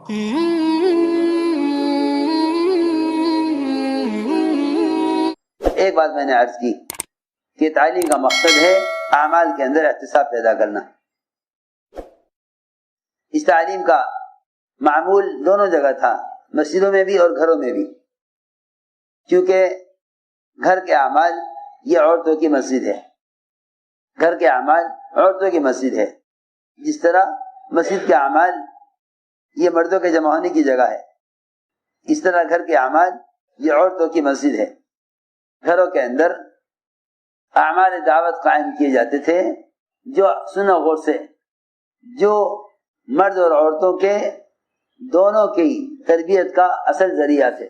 ایک بات میں نے عرض کی کہ تعلیم کا مقصد ہے اعمال کے اندر احتساب پیدا کرنا. اس تعلیم کا معمول دونوں جگہ تھا، مسجدوں میں بھی اور گھروں میں بھی، کیونکہ گھر کے اعمال یہ عورتوں کی مسجد ہے. گھر کے اعمال عورتوں کی مسجد ہے، جس طرح مسجد کے اعمال یہ مردوں کے جمع ہونے کی جگہ ہے، اس طرح گھر کے اعمال یہ عورتوں کی مسجد ہے. گھروں کے اندر اعمال دعوت قائم کیے جاتے تھے جو سنو غور سے، جو مرد اور عورتوں کے دونوں کی تربیت کا اصل ذریعہ تھے.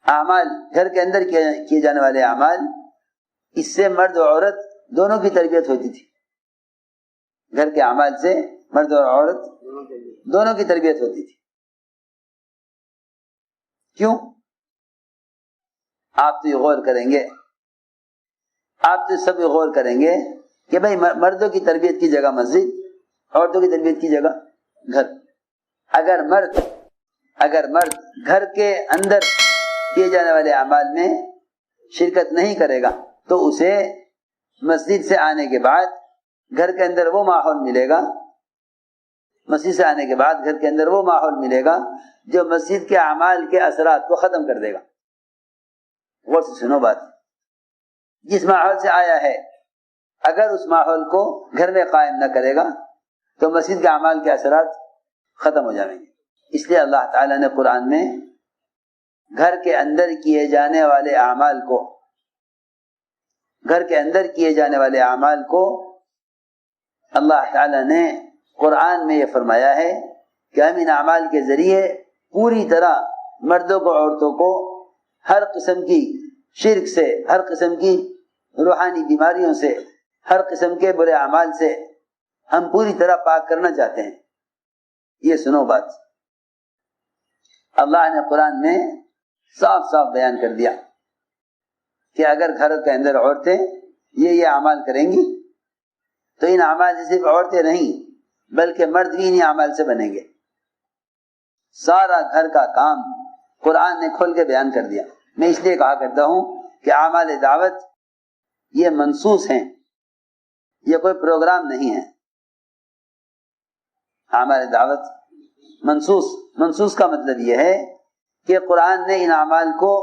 اعمال گھر کے اندر کیے جانے والے اعمال، اس سے مرد اور عورت دونوں کی تربیت ہوتی تھی. گھر کے اعمال سے مرد اور عورت دونوں کی تربیت ہوتی تھی. کیوں؟ آپ تو یہ غور کریں گے، آپ تو سب یہ غور کریں گے کہ بھئی مردوں کی تربیت کی جگہ مسجد، عورتوں کی تربیت کی جگہ گھر. اگر مرد گھر کے اندر کیے جانے والے اعمال میں شرکت نہیں کرے گا تو اسے مسجد سے آنے کے بعد گھر کے اندر وہ ماحول ملے گا، مسجد سے آنے کے بعد گھر کے اندر وہ ماحول ملے گا جو مسجد کے اعمال کے اثرات کو ختم کر دے گا. غور سے سنو بات، جس ماحول سے آیا ہے اگر اس ماحول کو گھر میں قائم نہ کرے گا تو مسجد کے اعمال کے اثرات ختم ہو جائیں گے. اس لیے اللہ تعالیٰ نے قرآن میں گھر کے اندر کیے جانے والے اعمال کو، گھر کے اندر کیے جانے والے اعمال کو اللہ تعالیٰ نے قرآن میں یہ فرمایا ہے کہ ہم ان اعمال کے ذریعے پوری طرح مردوں کو عورتوں کو ہر قسم کی شرک سے، ہر قسم کی روحانی بیماریوں سے، ہر قسم کے برے اعمال سے ہم پوری طرح پاک کرنا چاہتے ہیں. یہ سنو بات، اللہ نے قرآن میں صاف صاف بیان کر دیا کہ اگر گھر کے اندر عورتیں یہ اعمال کریں گی تو ان اعمال سے صرف عورتیں نہیں بلکہ مرد بھی انہیں اعمال سے بنیں گے. سارا گھر کا کام قرآن نے کھول کے بیان کر دیا. میں اس لیے کہا کرتا ہوں کہ اعمال دعوت یہ منصوص ہیں، یہ کوئی پروگرام نہیں ہے. اعمال دعوت منصوص کا مطلب یہ ہے کہ قرآن نے ان اعمال کو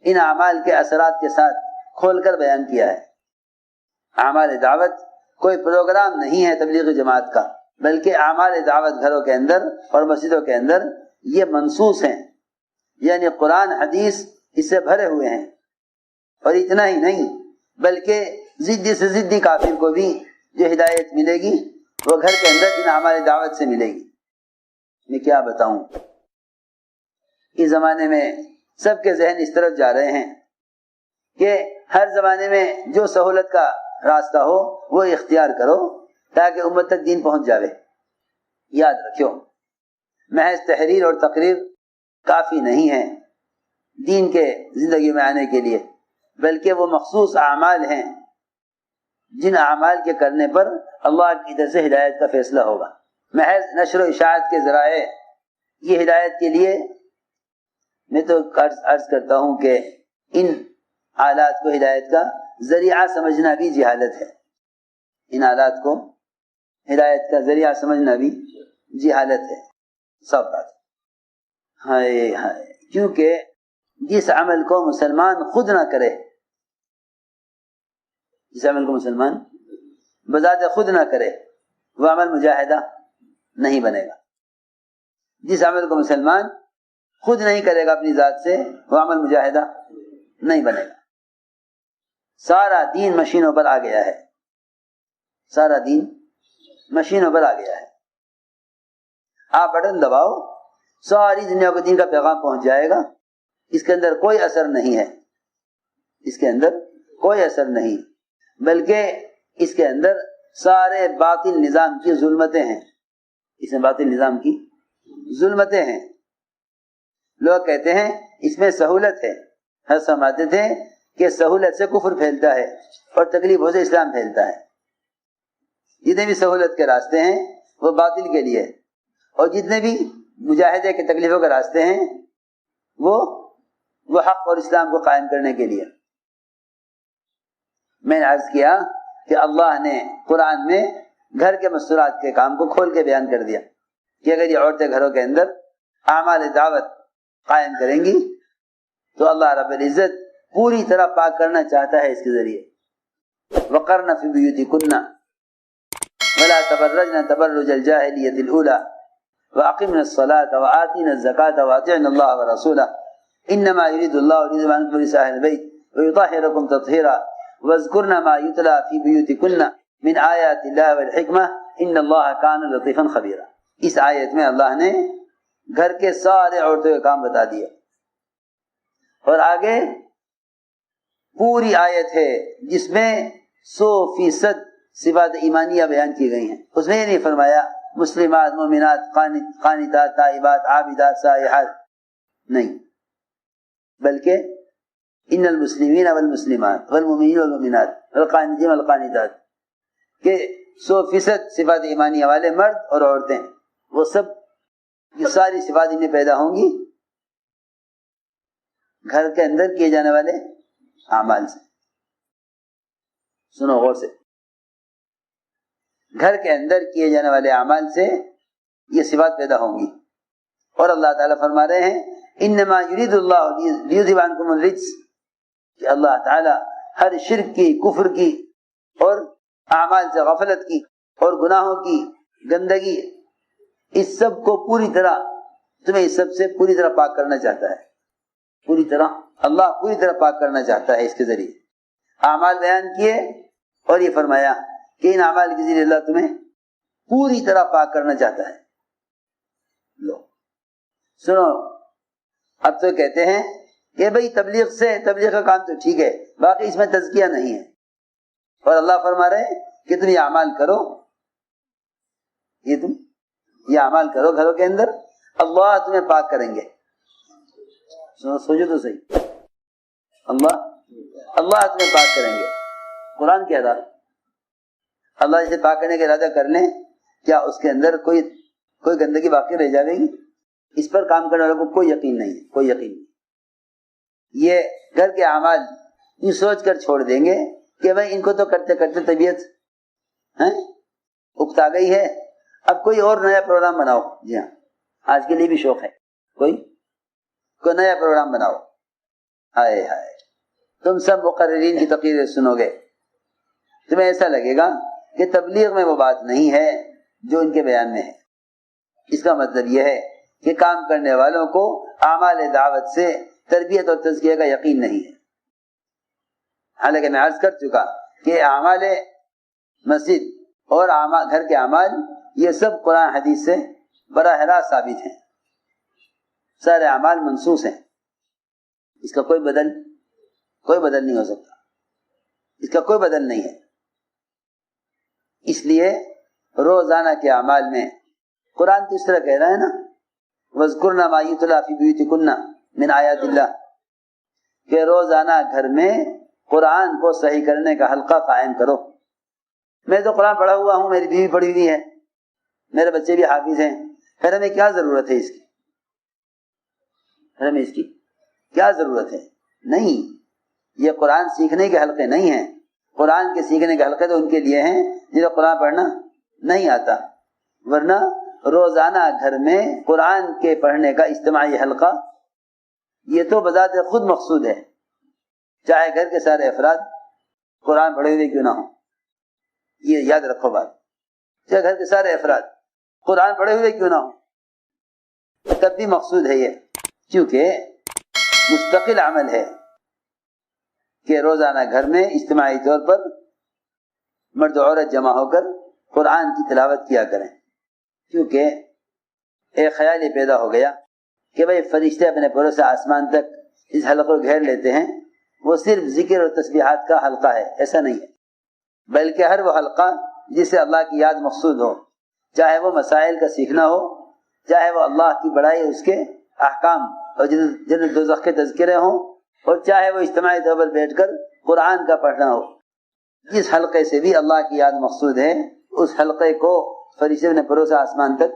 ان اعمال کے اثرات کے ساتھ کھول کر بیان کیا ہے. اعمال دعوت کوئی پروگرام نہیں ہے تبلیغ جماعت کا، بلکہ اعمال دعوت گھروں کے اندر اور مسجدوں کے اندر یہ منصوص ہیں، یعنی قرآن حدیث اس سے بھرے ہوئے ہیں. اور اتنا ہی نہیں بلکہ ضدی سے ضدی کافر کو بھی جو ہدایت ملے گی وہ گھر کے اندر ان اعمال دعوت سے ملے گی. میں کیا بتاؤں، اس زمانے میں سب کے ذہن اس طرف جا رہے ہیں کہ ہر زمانے میں جو سہولت کا راستہ ہو وہ اختیار کرو تاکہ امت تک دین پہنچ جاوے. یاد رکھو، محض تحریر اور تقریر کافی نہیں ہے دین کے زندگی میں آنے کے لیے، بلکہ وہ مخصوص اعمال ہیں جن اعمال کے کرنے پر اللہ کی طرف سے ہدایت کا فیصلہ ہوگا. محض نشر و اشاعت کے ذرائع یہ ہدایت کے لیے، میں تو عرض کرتا ہوں کہ ان آلات کو ہدایت کا ذریعہ سمجھنا بھی جہالت ہے. ان آلات کو ہدایت کا ذریعہ سمجھنا بھی جہالت ہے. سب بات ہائے ہائے، کیونکہ جس عمل کو مسلمان خود نہ کرے، جس عمل کو مسلمان بذات خود نہ کرے وہ عمل مجاہدہ نہیں بنے گا. جس عمل کو مسلمان خود نہیں کرے گا اپنی ذات سے وہ عمل مجاہدہ نہیں بنے گا. سارا دین مشینوں پر آ گیا ہے، سارا دین مشینوں پر آ گیا ہے. آپ بٹن دباؤ ساری دنیا کو دین کا پیغام پہنچ جائے گا. اس کے اندر کوئی اثر نہیں ہے، اس کے اندر کوئی اثر نہیں، بلکہ اس کے اندر سارے باطل نظام کی ظلمتیں ہیں. اس میں باطل نظام کی ظلمتیں ہیں. لوگ کہتے ہیں اس میں سہولت ہے، ہر سمجھتے تھے کہ سہولت سے کفر پھیلتا ہے اور تکلیفوں سے اسلام پھیلتا ہے. جتنے بھی سہولت کے راستے ہیں وہ باطل کے لیے، اور جتنے بھی مجاہدے کے تکلیفوں کے راستے ہیں وہ حق اور اسلام کو قائم کرنے کے لیے. میں نے عرض کیا کہ اللہ نے قرآن میں گھر کے مستورات کے کام کو کھول کے بیان کر دیا کہ اگر یہ عورتیں گھروں کے اندر اعمال دعوت قائم کریں گی تو اللہ رب العزت پوری طرح پاک کرنا چاہتا ہے اس کے ذریعے. وقرن فی بیوتکن ولا تبرجن تبرج الجاہلیۃ الاولی واقمنا الصلاة وآتینا الزکاة واطعنا اللہ ورسولہ انما یرید اللہ لیذهب عنکم الرجس اہل البیت ویطہرکم تطہیرا واذکرن ما یتلی فی بیوتکن من آیات اللہ والحکمہ ان اللہ کان لطیفا خبیرا. اس آیت میں اللہ نے گھر کے سارے عورتوں کے کام بتا دیا اور آگے پوری آیت ہے جس میں 100% صفات ایمانیہ بیان کی گئی ہیں. اس میں یہ نہیں فرمایا مسلمات مومنات قانتات تائبات عابدات سائحات، نہیں، بلکہ ان المسلمین والمسلمات والمؤمنین والمؤمنات والقانتین والقانتات کہ 100% صفات ایمانیہ والے مرد اور عورتیں، وہ سب یہ ساری صفات انہیں پیدا ہوں گی گھر کے اندر کیے جانے والے اعمال سے. سنو غور سے، گھر کے اندر کیے جانے والے اعمال سے یہ صفات پیدا ہوں گی. اور اللہ تعالیٰ فرما رہے ہیں انما یرید اللہ لیذهب عنکم الرجس، کہ اللہ تعالیٰ ہر شرک کی، کفر کی اور اعمال سے غفلت کی اور گناہوں کی گندگی، اس سب کو پوری طرح تمہیں اس سب سے پوری طرح پاک کرنا چاہتا ہے. پوری طرح اللہ پوری طرح پاک کرنا چاہتا ہے. اس کے ذریعے اعمال بیان کیے اور یہ فرمایا کہ ان اعمال کے ذریعے اللہ تمہیں پوری طرح پاک کرنا چاہتا ہے. لو سنو، اب تو کہتے ہیں کہ بھئی تبلیغ کا کام تو ٹھیک ہے، باقی اس میں تزکیہ نہیں ہے. اور اللہ فرما رہے ہیں کہ تم یہ اعمال کرو، تم یہ اعمال کرو گھروں کے اندر، اللہ تمہیں پاک کریں گے. سوچو تو صحیح، اللہ تمہیں پاک کریں گے. قرآن کہہ رہا اللہ جسے پاک کرنے کا ارادہ کر لیں، کیا اس کے اندر کوئی گندگی باقی رہ جائے گی؟ اس پر کام کرنے والوں کو کوئی یقین نہیں، کوئی یقین نہیں. یہ گھر کے اعمال یہ سوچ کر چھوڑ دیں گے کہ بھائی ان کو تو کرتے کرتے طبیعت اکتا گئی ہے، اب کوئی اور نیا پروگرام بناؤ. جی ہاں، آج کے لیے بھی شوق ہے، کوئی نیا پروگرام بناؤ. ہائے ہائے، تم سب مقررین کی تقریریں سنو گے، تمہیں ایسا لگے گا کہ تبلیغ میں وہ بات نہیں ہے جو ان کے بیان میں ہے. اس کا مطلب یہ ہے کہ کام کرنے والوں کو اعمال دعوت سے تربیت اور تزکیہ کا یقین نہیں ہے. حالانکہ میں عرض کر چکا کہ اعمال مسجد اور گھر کے اعمال یہ سب قرآن حدیث سے براہ راست ثابت ہیں. سارے اعمال منسوخ ہیں، اس کا کوئی بدل نہیں ہو سکتا، اس کا کوئی بدل نہیں ہے. اس لیے روزانہ کے اعمال میں قرآن تو اس طرح کہہ رہا ہے نا، وَاذْكُرْنَ مَا يُتْلَى فِي بُيُوتِكُنَّ مِنْ آیَاتِ اللَّهِ، کہ روزانہ گھر میں قرآن کو صحیح کرنے کا حلقہ قائم کرو. میں تو قرآن پڑھا ہوا ہوں، میری بیوی پڑھی ہوئی ہے، میرے بچے بھی حافظ ہیں، پھر ہمیں کیا ضرورت ہے اس کی؟ ہمیں اس کی کیا ضرورت ہے؟ نہیں، یہ قرآن سیکھنے کے حلقے نہیں ہیں. قرآن کے سیکھنے کے حلقے تو ان کے لیے ہیں جنہیں قرآن پڑھنا نہیں آتا. ورنہ روزانہ گھر میں قرآن کے پڑھنے کا اجتماعی حلقہ یہ تو بذات خود مقصود ہے، چاہے گھر کے سارے افراد قرآن پڑھے ہوئے کیوں نہ ہوں. یہ یاد رکھو بات، چاہے گھر کے سارے افراد قرآن پڑھے ہوئے کیوں نہ ہوں، تب بھی مقصود ہے یہ، کیونکہ مستقل عمل ہے کہ روزانہ گھر میں اجتماعی طور پر مرد و عورت جمع ہو کر قرآن کی تلاوت کیا کریں. کیونکہ ایک خیال یہ پیدا ہو گیا کہ بھئی فرشتے اپنے پروں سے آسمان تک اس حلقے کو گھیر لیتے ہیں، وہ صرف ذکر اور تسبیحات کا حلقہ ہے. ایسا نہیں ہے، بلکہ ہر وہ حلقہ جس سے اللہ کی یاد مقصود ہو، چاہے وہ مسائل کا سیکھنا ہو، چاہے وہ اللہ کی بڑائی اس کے احکام اور جنت دوزخ کے تذکرے ہوں، اور چاہے وہ اجتماعی طور پر بیٹھ کر قرآن کا پڑھنا ہو. جس حلقے سے بھی اللہ کی یاد مقصود ہے، اس حلقے کو فرشتے اپنے پروں سے آسمان تک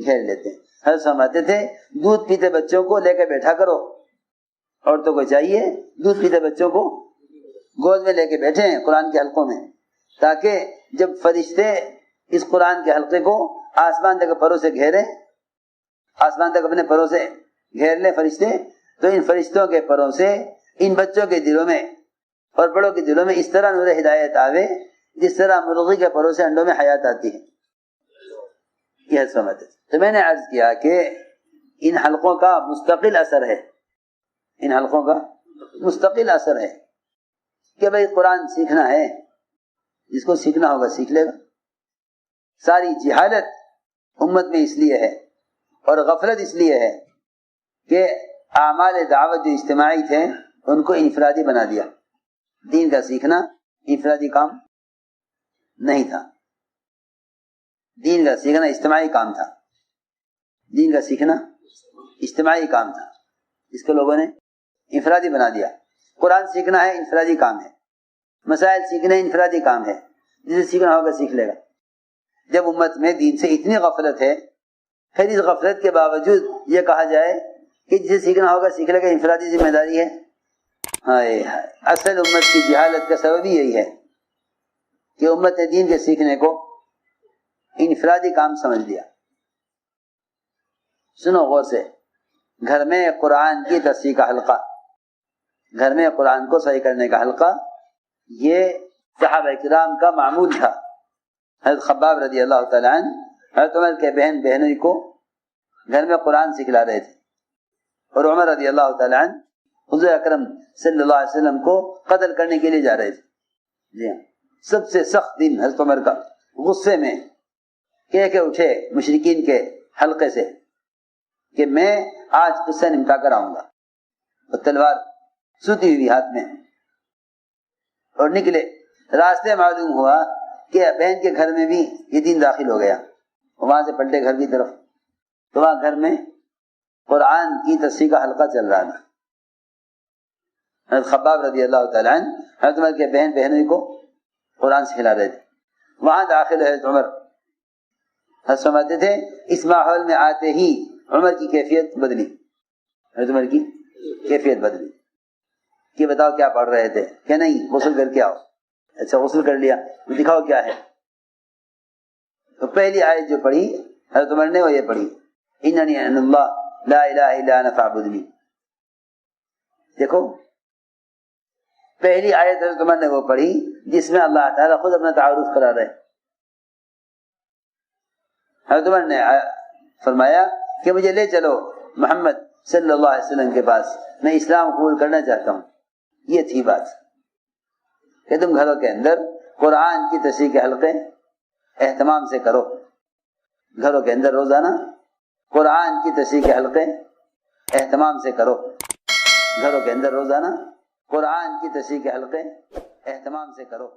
گھیر لیتے ہیں. حضرت فرماتے تھے دودھ پیتے بچوں کو لے کے بیٹھا کرو، عورتوں کو چاہیے دودھ پیتے بچوں کو گود میں لے کے بیٹھے ہیں قرآن کے حلقوں میں، تاکہ جب فرشتے اس قرآن کے حلقے کو آسمان تک پروں سے گھیریں، آسمان تک اپنے پروں سے گھیر لیں فرشتے، تو ان فرشتوں کے پروں سے ان بچوں کے دلوں میں اور بڑوں کے دلوں میں اس طرح نور ہدایت آوے جس طرح مرغی کے پروں سے انڈوں میں حیات آتی ہے۔ یہ سمجھ۔ تو میں نے عرض کیا کہ ان حلقوں کا مستقل اثر ہے، ان حلقوں کا مستقل اثر ہے کہ بھئی قرآن سیکھنا ہے، جس کو سیکھنا ہوگا سیکھ لے گا۔ ساری جہالت امت میں اس لیے ہے اور غفلت اس لیے ہے کہ اعمال دعوت جو اجتماعی تھے ان کو انفرادی بنا دیا۔ دین کا سیکھنا انفرادی کام نہیں تھا، دین کا سیکھنا اجتماعی کام تھا، دین کا سیکھنا اجتماعی کام تھا، اس کو لوگوں نے انفرادی بنا دیا۔ قرآن سیکھنا ہے انفرادی کام ہے، مسائل سیکھنا انفرادی کام ہے، جسے سیکھنا ہوگا سیکھ لے گا۔ جب امت میں دین سے اتنی غفلت ہے، پھر اس غفلت کے باوجود یہ کہا جائے کہ جسے سیکھنا ہوگا سیکھ لے گا، انفرادی ذمہ داری ہے۔ اصل امت کی جہالت کا سبب ہی یہی ہے کہ امت نے دین کے سیکھنے کو انفرادی کام سمجھ لیا۔ سنو غور سے، گھر میں قرآن کی تصحیح کا حلقہ، گھر میں قرآن کو صحیح کرنے کا حلقہ، یہ صحابہ کرام کا معمول تھا۔ حضرت خباب رضی اللہ تعالیٰ عنہ حضرت عمر کے بہن بہنوئی کو گھر میں قرآن سکھلا رہے تھے، اور عمر رضی اللہ تعالیٰ عنہ حضور اکرم صلی اللہ علیہ وسلم کو قتل کرنے کے لیے جا رہے تھے۔ جی ہاں، سب سے سخت دن حضرت عمر کا، غصے میں کہہ کے اٹھے مشرکین کے حلقے سے کہ میں آج قصہ نمٹا کر آؤں گا، اور تلوار سوتی ہوئی ہاتھ میں، اور نکلے۔ راستے معلوم ہوا کہ بہن کے گھر میں بھی یہ دین داخل ہو گیا، وہاں سے پلٹے گھر کی طرف، تو وہاں گھر میں قرآن کی تصحیح کا حلقہ چل رہا تھا۔ حضرت خباب رضی اللہ تعالیٰ عنہ حضرت عمر کے بہن بہنوئی کو قرآن سکھلا رہے تھے۔ وہاں داخل ہے حضرت عمر، حضرت فرماتے تھے اس ماحول میں آتے ہی عمر کی کیفیت بدلی، حضرت عمر کی کیفیت بدلی کہ بتاؤ کیا پڑھ رہے تھے؟ کہ نہیں غسل کر کے آؤ۔ اچھا غسل کر لیا، دکھاؤ کیا ہے۔ تو پہلی آیت جو پڑھی حضرت عمر نے وہ یہ پڑھی، اننی ان اللہ لا الہ الا انا فاعبدنی۔ دیکھو پہلی آیت حضرت عمر نے وہ پڑھی جس میں اللہ تعالیٰ خود اپنا تعارف کرا رہے۔ حضرت عمر نے فرمایا کہ مجھے لے چلو محمد صلی اللہ علیہ وسلم کے پاس، میں اسلام قبول کرنا چاہتا ہوں۔ یہ تھی بات کہ تم گھروں کے اندر قرآن کی تصحیح کے حلقے اہتمام سے کرو، گھروں کے اندر روزانہ قرآن کی تصحیح کے حلقے اہتمام سے کرو، گھروں کے اندر روزانہ قرآن کی تصحیح کے حلقے اہتمام سے کرو۔